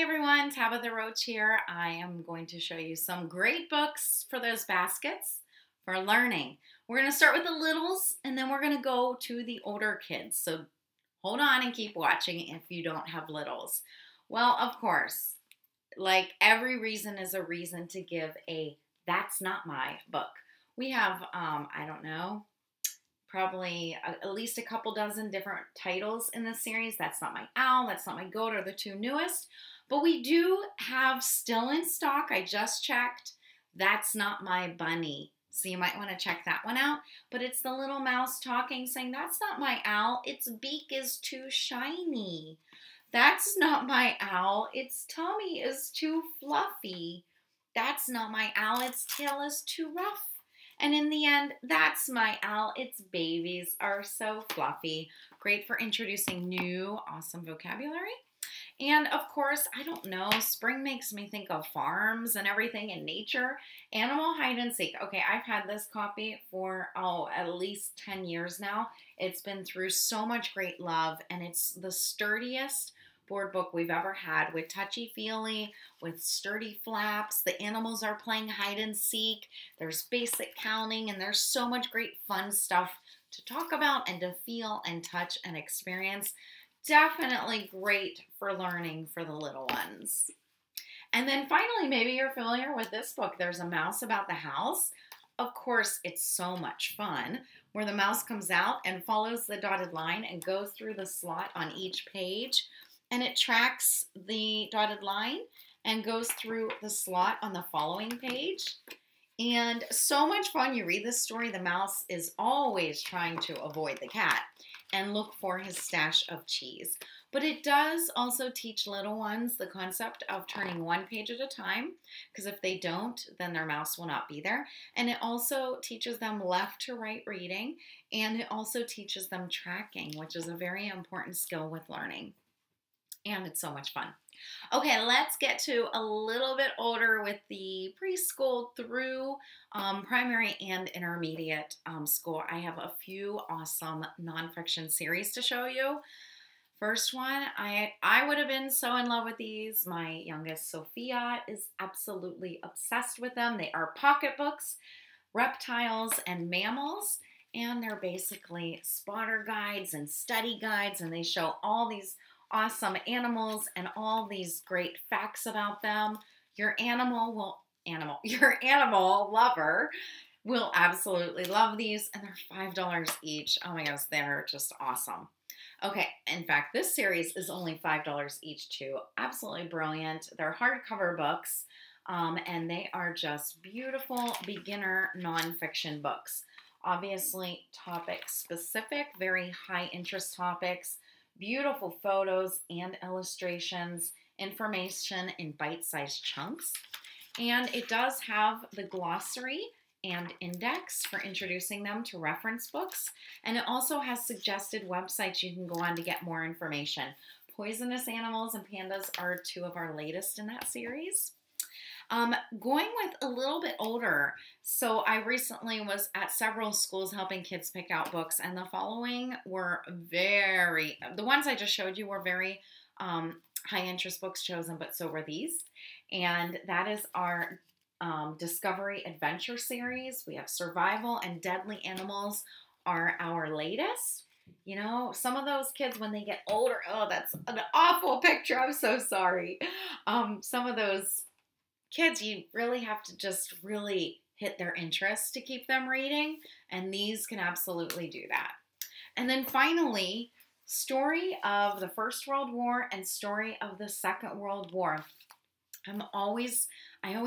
Hey everyone, Tabitha Roach here. I am going to show you some great books for those baskets for learning. We're going to start with the littles and then we're going to go to the older kids. So hold on and keep watching if you don't have littles. Well, of course, like every reason is a reason to give a That's Not My book. We have, I don't know, probably at least a couple dozen different titles in this series. That's Not My Owl, That's Not My Goat are the two newest. But we do have still in stock, I just checked, That's Not My Bunny. So you might want to check that one out. But it's the little mouse talking, saying, that's not my owl. Its beak is too shiny. That's not my owl. Its tummy is too fluffy. That's not my owl. Its tail is too rough. And in the end, that's my owl. Its babies are so fluffy. Great for introducing new, awesome vocabulary. And of course, I don't know, spring makes me think of farms and everything in nature. Animal Hide and Seek. Okay, I've had this copy for, at least 10 years now. It's been through so much great love, and it's the sturdiest board book we've ever had, with touchy-feely, with sturdy flaps. The animals are playing hide and seek. There's basic counting, and there's so much great fun stuff to talk about and to feel and touch and experience. Definitely great for learning for the little ones. And then finally, maybe you're familiar with this book, There's a Mouse About the House. Of course, it's so much fun, where the mouse comes out and follows the dotted line and goes through the slot on each page, and it tracks the dotted line and goes through the slot on the following page. And so much fun. You read this story, the mouse is always trying to avoid the cat and look for his stash of cheese. But it does also teach little ones the concept of turning one page at a time, because if they don't, then their mouse will not be there. And it also teaches them left to right reading, and it also teaches them tracking, which is a very important skill with learning. And it's so much fun. Okay, let's get to a little bit older with the preschool through primary and intermediate school. I have a few awesome nonfiction series to show you. First one, I would have been so in love with these. My youngest, Sophia, is absolutely obsessed with them. They are pocketbooks, reptiles and mammals, and they're basically spotter guides and study guides, and they show all these awesome animals and all these great facts about them. Your animal lover will absolutely love these, and they're $5 each. Oh my gosh, they're just awesome. Okay, in fact, this series is only $5 each too. Absolutely brilliant. They're hardcover books, and they are just beautiful beginner nonfiction books. Obviously topic specific, very high interest topics. Beautiful photos and illustrations, information in bite-sized chunks. And it does have the glossary and index for introducing them to reference books. And it also has suggested websites you can go on to get more information. Poisonous Animals and Pandas are two of our latest in that series. Going with a little bit older, so I recently was at several schools helping kids pick out books, and the following were the ones I just showed you were very high interest books chosen, but so were these. And that is our Discovery Adventure series. We have Survival and Deadly Animals are our latest. You know, some of those kids, when they get older, oh, that's an awful picture. I'm so sorry. Some of those kids, you really have to just really hit their interest to keep them reading, and these can absolutely do that. And then finally, Story of the First World War and Story of the Second World War. I always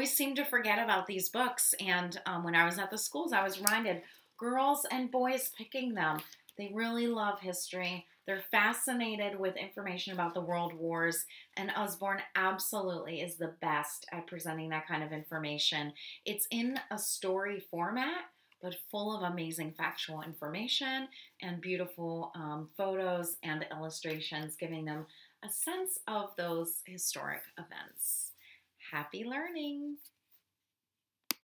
seem to forget about these books, and when I was at the schools, I was reminded, girls and boys picking them. They really love history. They're fascinated with information about the world wars, and Usborne absolutely is the best at presenting that kind of information. It's in a story format, but full of amazing factual information and beautiful photos and illustrations, giving them a sense of those historic events. Happy learning!